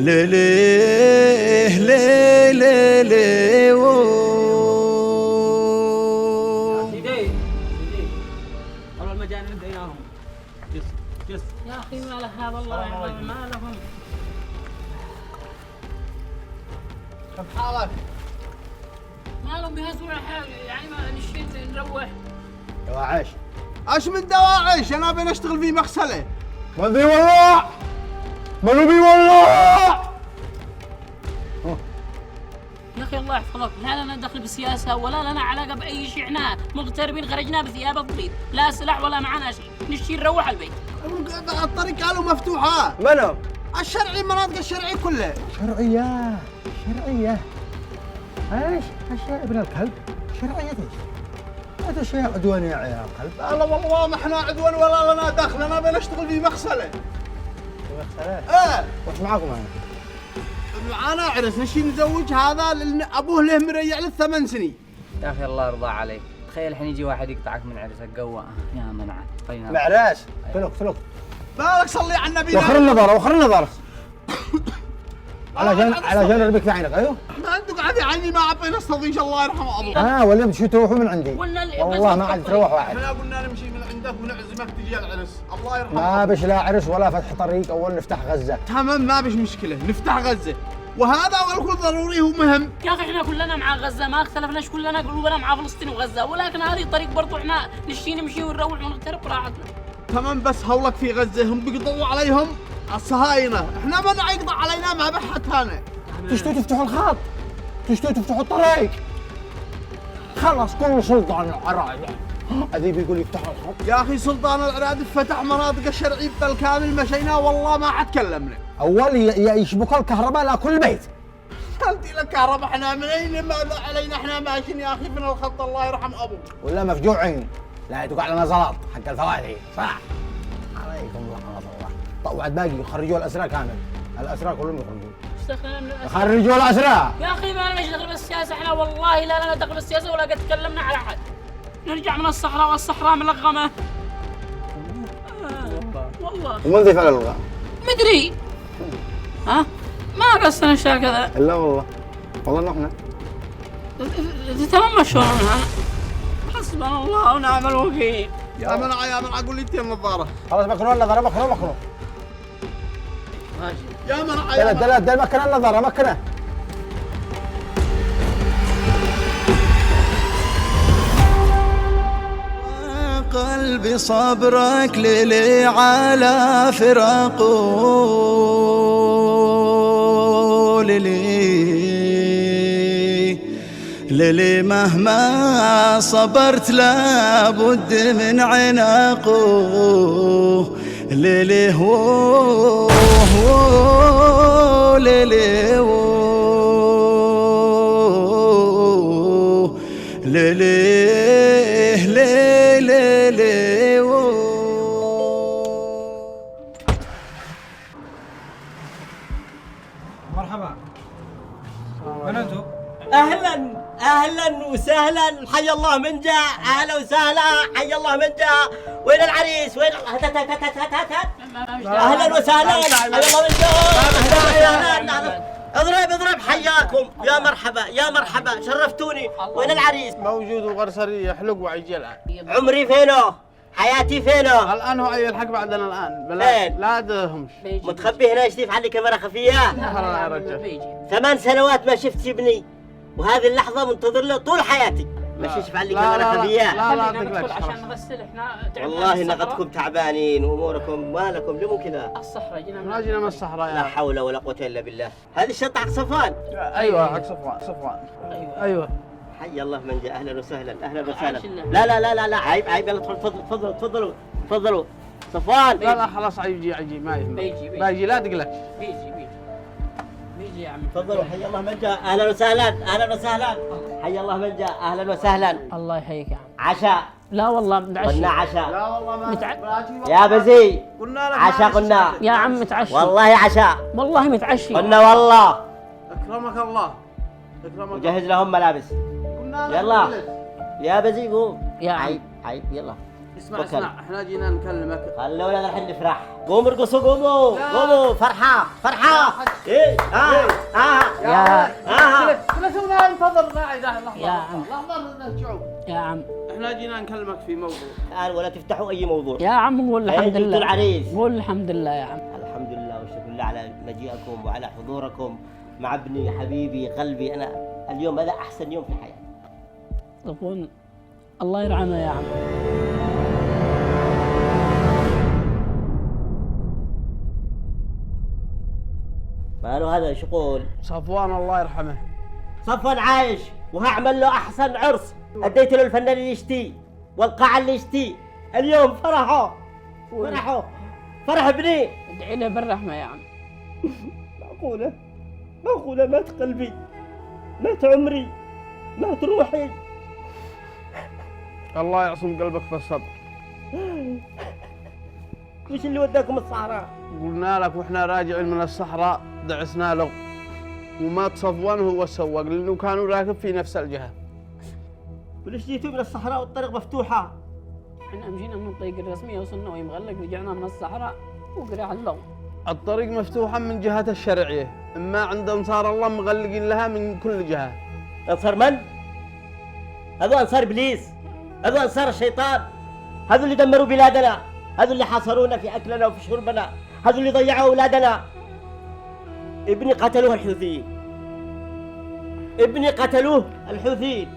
ليليه ليليه ليه سيدي والله المجانين ديناهم جس يا أخي ما له هذا الله يحفظهم ما لهم. كيف حالك؟ ما لهم بيهزون الحال يعني ما نشيت نروح. دواعش ايش من دواعش؟ انا ابي اشتغل في مغسله. ما ادري والله منو بي والله. يا أخي الله يحفظك لا لنا دخل بالسياسة ولا لنا علاقة بأي شيء. احنا مغتربين خرجنا بثياب الطبيب لا سلاح ولا معنا شيء نشتي نروح البيت. الطريق قالوا مفتوحه. منو؟ الشرعي المناطق الشرعيه كلها. شرعية ايش؟ اشياء ابن الكلب شرعية ايش؟ هذا شيء عدواني يا عيال الكلب. لا والله ما احنا عدوان ولا لنا دخل. انا ابي اشتغل في مغسله. ايه وش معاكم انا؟ معانا عرس نشي نزوج هذا لان ابوه له مريع له 8 سنين. يا اخي الله يرضى عليك، تخيل الحين يجي واحد يقطعك من عرسك قوة يا منعه. خلينا معراس سلوك بالك صلي على النبي. وخر النظارة علشان اربك في عينك. ايوه ما انتم قاعدين عيني ما عبينا نستضيف الله يرحمه ابوه. ولا بتشو تروحوا من عندي قلنا والله ما عاد تروح واحد. احنا قلنا نمشي من عندك ونعزمك تجي العرس الله يرحمه. ما بش لا عرس ولا فتح طريق اول نفتح غزة. تمام ما بش مشكله نفتح غزه وهذا والكل ضروري ومهم. يا أخي احنا كلنا مع غزة ما اختلفناش كلنا قلوبنا مع فلسطين وغزة ولكن هذه الطريق برضو احنا نشتي نمشي ونروح ونغترب براحتنا. تمام بس هولك في غزه هم بيقضوا عليهم الصهاينه. احنا ما يقضى علينا ما بحت هنا. تشتوا تفتحوا الخط تشتوا تفتحوا الطريق. خلاص كل سلطان العراية هذي بيقول يفتحوا الخط. يا اخي سلطان العراق فتح مناطق الشرعيه بالكامل مشينا والله ما حد كلمنا. اول يشبكوا الكهرباء لكل بيت. قلتي لك كهرباء احنا منين ما علينا احنا ماشيين يا اخي من الخط الله يرحم ابوك. ولا مفجوعين لا يتوقع لنا زلط حق الفواتح صح. عليكم لعنة الله. طوعت باقي يخرجوا الاسرى كامل. الاسرى كلهم يخرجون. استخدمنا من الأسفل. خرجوا الاسرى. يا أخي ما لنا دخل بالسياسة احنا والله لا لنا دخل بالسياسة ولا قد تكلمنا على أحد. نرجع من الصحراء والصحراء ملغمة. والله ومن ذي فعل الغاء؟ مدري ها ما قصنا اشياء كذا. لا والله نحن تتمشون حسبنا الله ونعم الوكيل. يا منع قول لي انت النظاره. خلاص مكنوا النظارة مكنوا. ماشي يا منع دل مكن النظارة مكنه. قلبي صبرك للي على فراقه للي مهما صبرت لابد من عناقه للي هو للي مرحبا. من انتم؟ اهلا وسهلا حي الله من جاء. اهلا وسهلا حي الله من جاء. وين العريس وين اهلا وسهلا حي الله من جاء. اهلا اضرب حياكم يا مرحبا شرفتوني. وين العريس؟ موجود وغرسري يحلق وعيجي الان. عمري فينه حياتي فينه. الان هو يلحق بعدنا الان فين؟ لا دهمش متخبي هنا يشتي عندي كاميرا خفيه. يا رجال 8 سنوات ما شفت ابني وهذه اللحظه منتظر له طول حياتي. ماشي يشوف عندي كاميرا خفيه. لا ندخل عشان نغسل احنا والله نغدكم تعبانين واموركم ما لكم لمو كذا. الصحراء ما جينا من الصحراء. لا حول ولا قوه الا بالله. هذه الشنطه حق صفوان. ايوه حق صفوان ايوه. حي الله من جاء. اهلا وسهلا اهلا وسهلا. عاش الله. لا عيب يلا تفضلوا صفوان. لا خلاص عيجي ما يهم. بيجي لا تقلق. بيجي يا عم. تفضلوا حي الله من جاء. اهلا وسهلا حي الله من جاء. اهلا وسهلا. الله يحييك يا عم. عشاء. لا والله متعشي. قلنا عشاء. لا والله ما يا بزي قلنا لك عشاء قلنا. يا عم متعشي. والله عشاء. والله متعشي. قلنا والله. اكرمك الله. وجهز لهم ملابس. قلنا لك يلا يا بزي قوم. يا عم. عيب يلا. اسمع احنا جينا نكلمك. خلي الاولاد الحين نفرح. قوموا ارقصوا قوموا فرحة. ايه جلسونا انتظر لحظة. يا عم. لحظة شعوب. يا عم احنا جينا نكلمك في موضوع. الآن ولا تفتحوا أي موضوع. يا عم قول الحمد جبتوا لله. العريس. قول الحمد لله يا عم. الحمد لله والشكر لله على مجيئكم وعلى حضوركم مع ابني حبيبي قلبي. أنا اليوم هذا أحسن يوم في حياتي. صفوان الله يرحمه يا عم. ماله هذا شغل؟ صفوان الله يرحمه. صفوان عايش وهعمل له أحسن عرس. أديت له الفنان اللي يشتي والقاعة اللي يشتي. اليوم فرح ابني. ادعي له بالرحمة يا عم. معقولة مات قلبي، مات عمري، مات روحي. الله يعصم قلبك في الصبر. وش اللي وداكم الصحراء؟ قلنا لك واحنا راجعين من الصحراء دعسنا له ومات صفوان هو السواق لانه كانوا راكب في نفس الجهة. وليش جيتوا من الصحراء والطريق مفتوحة؟ احنا مشينا من الطريق الرسمية وصلنا وهي مغلق رجعنا من الصحراء وقرع اللغو. الطريق مفتوحة من جهة الشرعية، اما عند انصار الله مغلقين لها من كل جهة. أنصار من؟ هذو أنصار إبليس، هذو أنصار الشيطان، هذو اللي دمروا بلادنا، هذو اللي حاصرونا في أكلنا وفي شربنا، هذو اللي ضيعوا أولادنا. ابني قتلوه الحوثيين.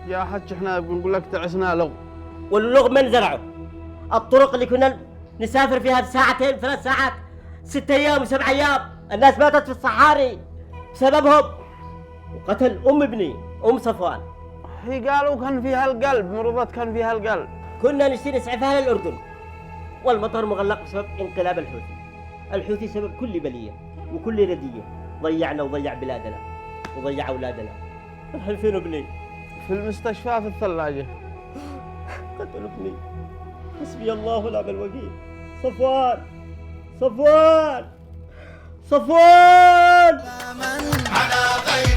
يا حج احنا بنقول لك دعسنا له. واللغم من زرعه. الطرق اللي كنا نسافر فيها ساعتين 3 ساعات 6 أيام و7 أيام، الناس ماتت في الصحاري بسببهم. وقتل ابني صفوان. هي قالوا كان فيها القلب، مرضات كان فيها القلب. كنا نشتري نسعفها للأردن والمطار مغلق بسبب انقلاب الحوثي سبب كل بلية وكل ردية. ضيعنا وضيع بلادنا وضيع أولادنا. الحين فين ابني؟ في المستشفى في الثلاجة. قتلوا ابني. حسبي الله ونعم الوكيل. صفوان على غير